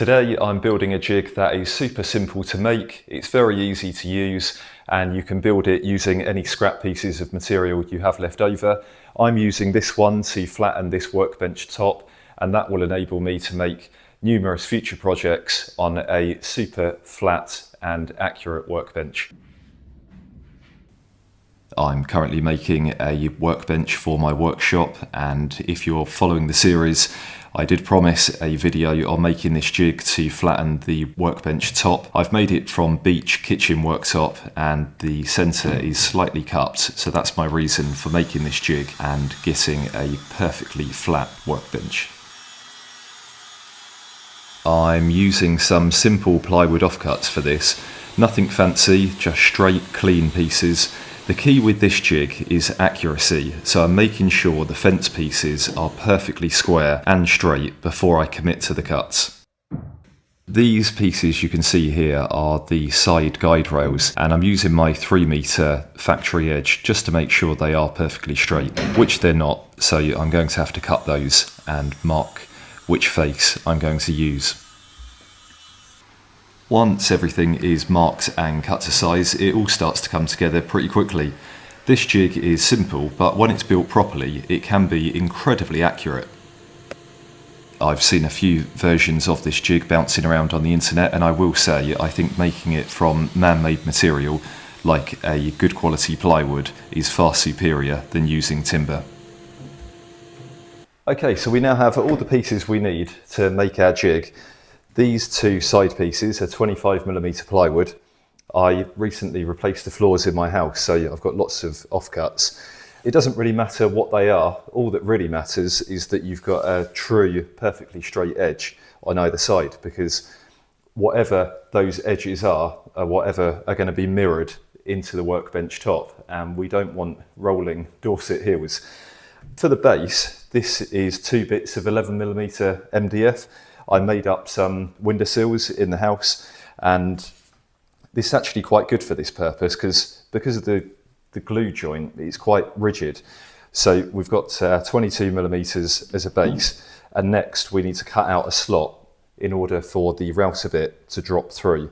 Today I'm building a jig that is super simple to make, it's very easy to use, and you can build it using any scrap pieces of material you have left over. I'm using this one to flatten this workbench top, and that will enable me to make numerous future projects on a super flat and accurate workbench. I'm currently making a workbench for my workshop, and if you're following the series, I did promise a video on making this jig to flatten the workbench top. I've made it from beech kitchen worktop and the centre is slightly cupped, so that's my reason for making this jig and getting a perfectly flat workbench. I'm using some simple plywood offcuts for this, nothing fancy, just straight clean pieces. The key with this jig is accuracy, so I'm making sure the fence pieces are perfectly square and straight before I commit to the cuts. These pieces you can see here are the side guide rails, and I'm using my 3-metre factory edge just to make sure they are perfectly straight, which they're not, so I'm going to have to cut those and mark which face I'm going to use. Once everything is marked and cut to size, it all starts to come together pretty quickly. This jig is simple, but when it's built properly, it can be incredibly accurate. I've seen a few versions of this jig bouncing around on the internet, and I will say I think making it from man-made material, like a good quality plywood, is far superior than using timber. Okay, so we now have all the pieces we need to make our jig. These two side pieces are 25mm plywood. I recently replaced the floors in my house, so I've got lots of offcuts. It doesn't really matter what they are. All that really matters is that you've got a true, perfectly straight edge on either side, because whatever those edges are whatever are going to be mirrored into the workbench top, and we don't want rolling Dorset heels. For the base, this is 2 bits of 11mm MDF. I made up some windowsills in the house, and this is actually quite good for this purpose because of the glue joint, it's quite rigid. So we've got 22mm as a base, and next we need to cut out a slot in order for the router bit to drop through.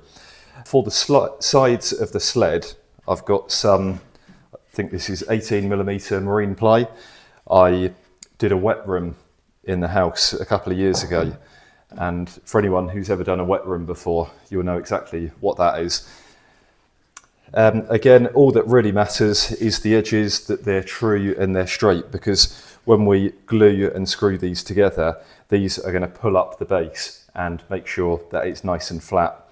For the sides of the sled, I've got some, I think this is 18mm marine ply. I did a wet room in the house a couple of years ago, and for anyone who's ever done a wet room before, you'll know exactly what that is. Again, all that really matters is the edges, that they're true and they're straight, because when we glue and screw these together, these are going to pull up the base and make sure that it's nice and flat.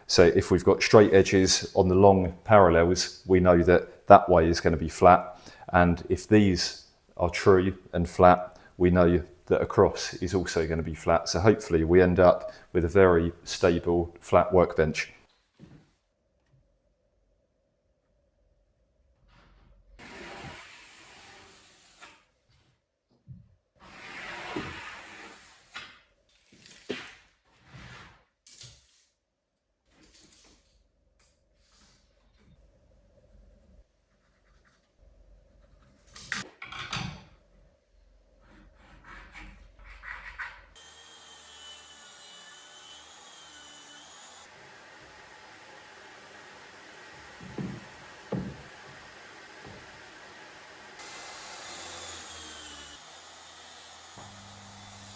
So if we've got straight edges on the long parallels, we know that that way is going to be flat, and if these are true and flat, we know that across is also going to be flat. So hopefully we end up with a very stable, flat workbench.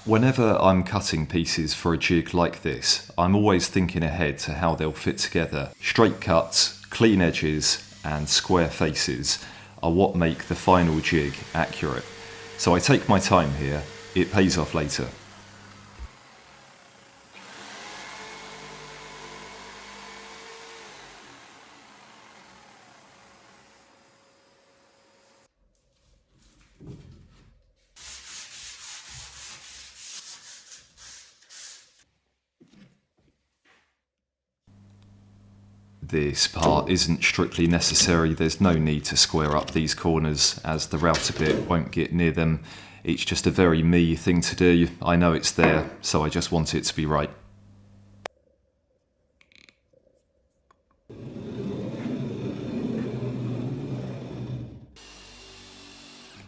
Whenever I'm cutting pieces for a jig like this, I'm always thinking ahead to how they'll fit together. Straight cuts, clean edges, and square faces are what make the final jig accurate. So I take my time here, it pays off later. This part isn't strictly necessary, there's no need to square up these corners as the router bit won't get near them. It's just a very me thing to do. I know it's there, so I just want it to be right.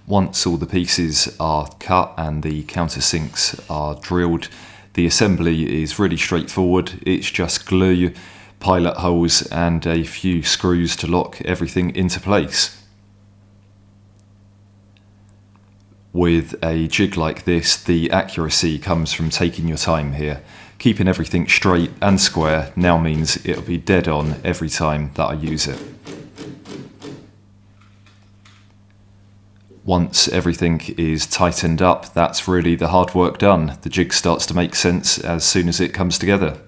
Once all the pieces are cut and the countersinks are drilled, The assembly is really straightforward. It's just glue, pilot holes and a few screws to lock everything into place. With a jig like this, the accuracy comes from taking your time here. Keeping everything straight and square now means it'll be dead on every time that I use it. Once everything is tightened up, that's really the hard work done. The jig starts to make sense as soon as it comes together.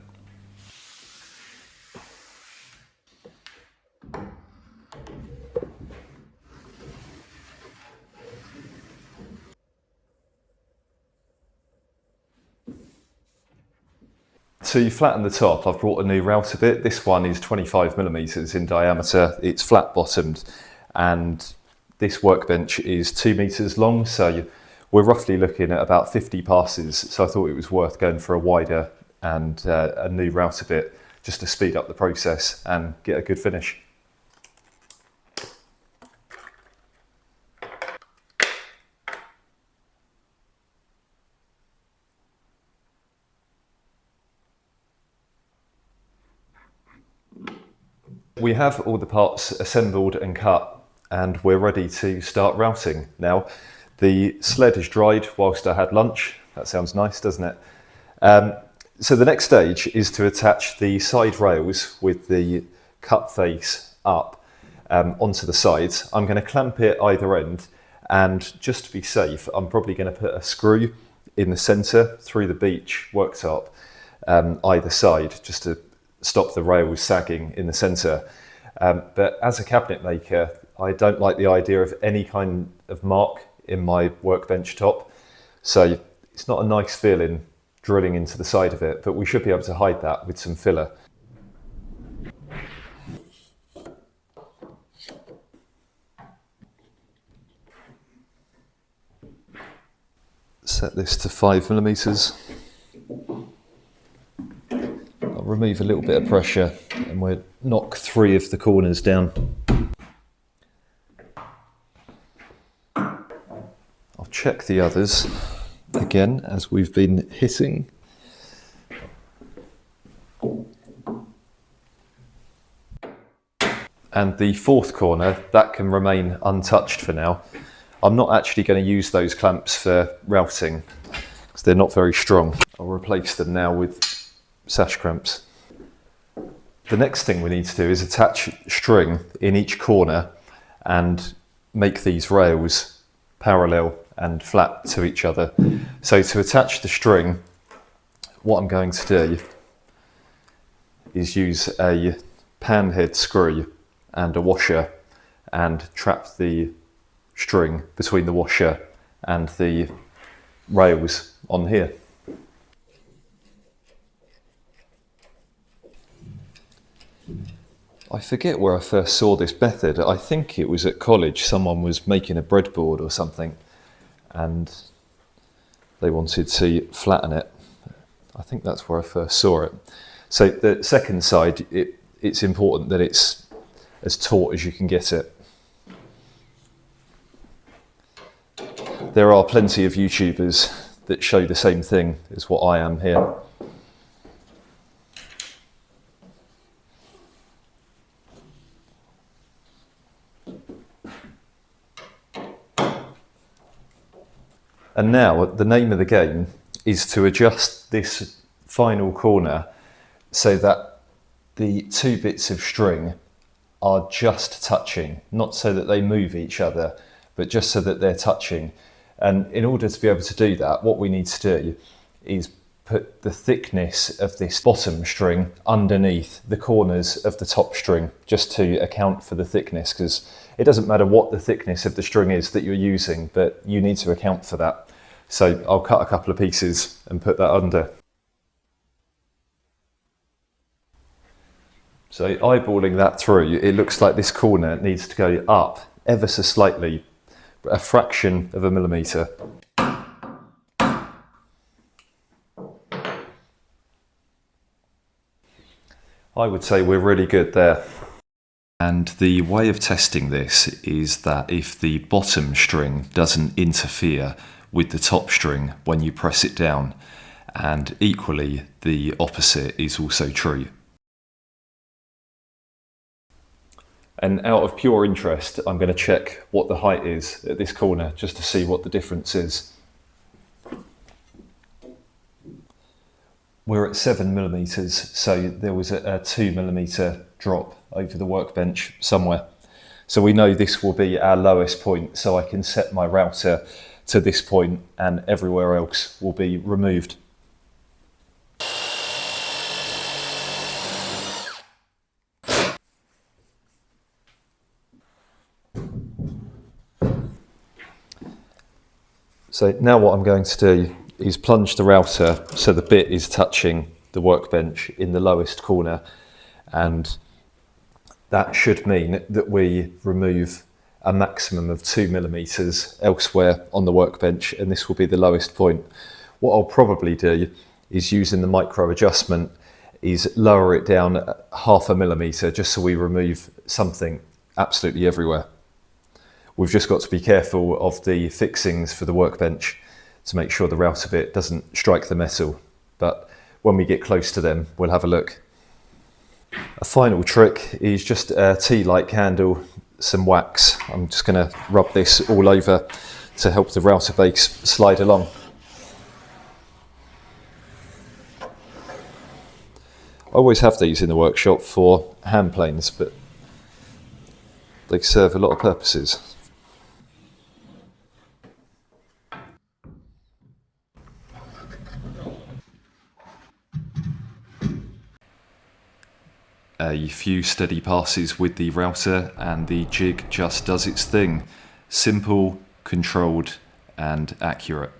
To flatten the top, I've brought a new router bit. This one is 25mm in diameter. It's flat bottomed, and this workbench is 2 meters long, so we're roughly looking at about 50 passes. So I thought it was worth going for a wider and a new router bit just to speed up the process and get a good finish. We have all the parts assembled and cut, and we're ready to start routing now. The sled is dried whilst I had lunch. That sounds nice, doesn't it? So the next stage is to attach the side rails with the cut face up onto the sides. I'm going to clamp it either end, and just to be safe, I'm probably going to put a screw in the centre through the beech worktop either side, just to stop the rails sagging in the centre. But as a cabinet maker, I don't like the idea of any kind of mark in my workbench top. So it's not a nice feeling drilling into the side of it, but we should be able to hide that with some filler. Set this to 5mm. I'll remove a little bit of pressure and we'll knock 3 of the corners down. I'll check the others again as we've been hitting. And the 4th corner, that can remain untouched for now. I'm not actually going to use those clamps for routing because they're not very strong. I'll replace them now with sash clamps. The next thing we need to do is attach string in each corner and make these rails parallel and flat to each other. So to attach the string, what I'm going to do is use a pan head screw and a washer and trap the string between the washer and the rails on here. I forget where I first saw this method. I think it was at college. Someone was making a breadboard or something and they wanted to flatten it. I think that's where I first saw it. So the second side, it's important that it's as taut as you can get it. There are plenty of YouTubers that show the same thing as what I am here. And now the name of the game is to adjust this final corner so that the 2 bits of string are just touching, not so that they move each other, but just so that they're touching. And in order to be able to do that, what we need to do is put the thickness of this bottom string underneath the corners of the top string, just to account for the thickness, because it doesn't matter what the thickness of the string is that you're using, but you need to account for that. So I'll cut a couple of pieces and put that under. So eyeballing that through, it looks like this corner needs to go up ever so slightly, a fraction of a millimetre. I would say we're really good there. And the way of testing this is that if the bottom string doesn't interfere with the top string when you press it down, and equally the opposite is also true. And out of pure interest, I'm going to check what the height is at this corner just to see what the difference is. We're at 7mm, so there was a 2mm drop over the workbench somewhere. So we know this will be our lowest point, so I can set my router to this point and everywhere else will be removed. So now what I'm going to do is plunge the router so the bit is touching the workbench in the lowest corner, and that should mean that we remove a maximum of 2mm elsewhere on the workbench, and this will be the lowest point. What I'll probably do is, using the micro adjustment, is lower it down 0.5 mm just so we remove something absolutely everywhere. We've just got to be careful of the fixings for the workbench to make sure the router bit doesn't strike the metal, but when we get close to them, we'll have a look. A final trick is just a tea light candle, some wax. I'm just going to rub this all over to help the router base slide along. I always have these in the workshop for hand planes, but they serve a lot of purposes. A few steady passes with the router and the jig just does its thing. Simple, controlled and accurate.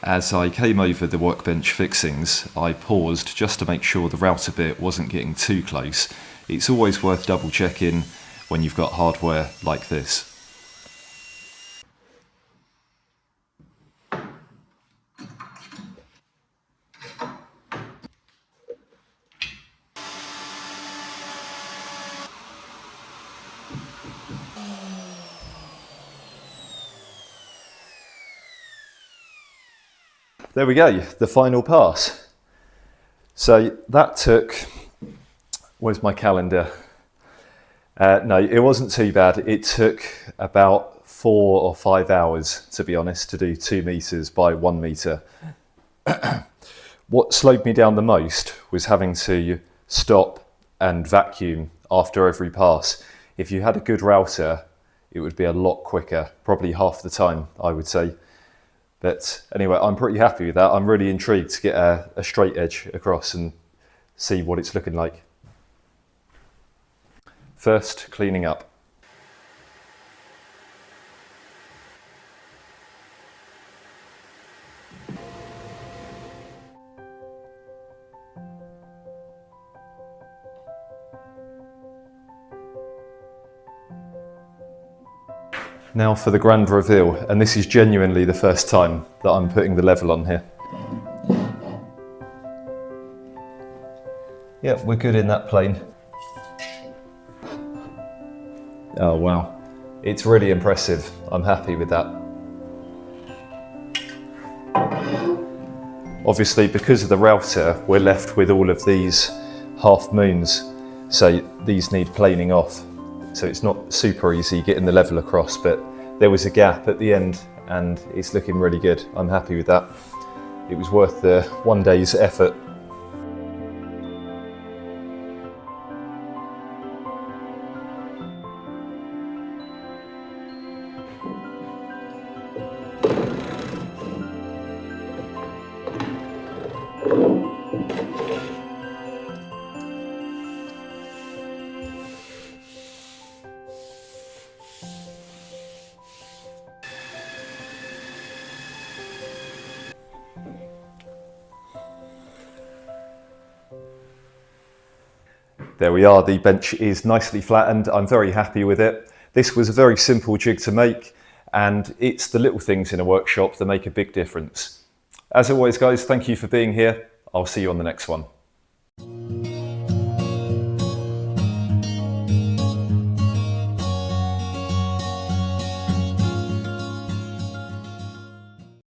As I came over the workbench fixings, I paused just to make sure the router bit wasn't getting too close. It's always worth double checking when you've got hardware like this. There we go, the final pass. So that took, where's my calendar? No, it wasn't too bad. It took about 4 or 5 hours, to be honest, to do 2 meters by 1 meter. What slowed me down the most was having to stop and vacuum after every pass. If you had a good router, it would be a lot quicker, probably half the time, I would say. But anyway, I'm pretty happy with that. I'm really intrigued to get a straight edge across and see what it's looking like. First, cleaning up. Now for the grand reveal, and this is genuinely the first time that I'm putting the level on here. Yep, we're good in that plane. Oh wow, it's really impressive. I'm happy with that. Obviously, because of the router, we're left with all of these half moons, so these need planing off. So it's not super easy getting the level across, but there was a gap at the end and it's looking really good. I'm happy with that. It was worth the 1 day's effort. There we are, the bench is nicely flattened. I'm very happy with it. This was a very simple jig to make, and it's the little things in a workshop that make a big difference. As always, guys, thank you for being here. I'll see you on the next one.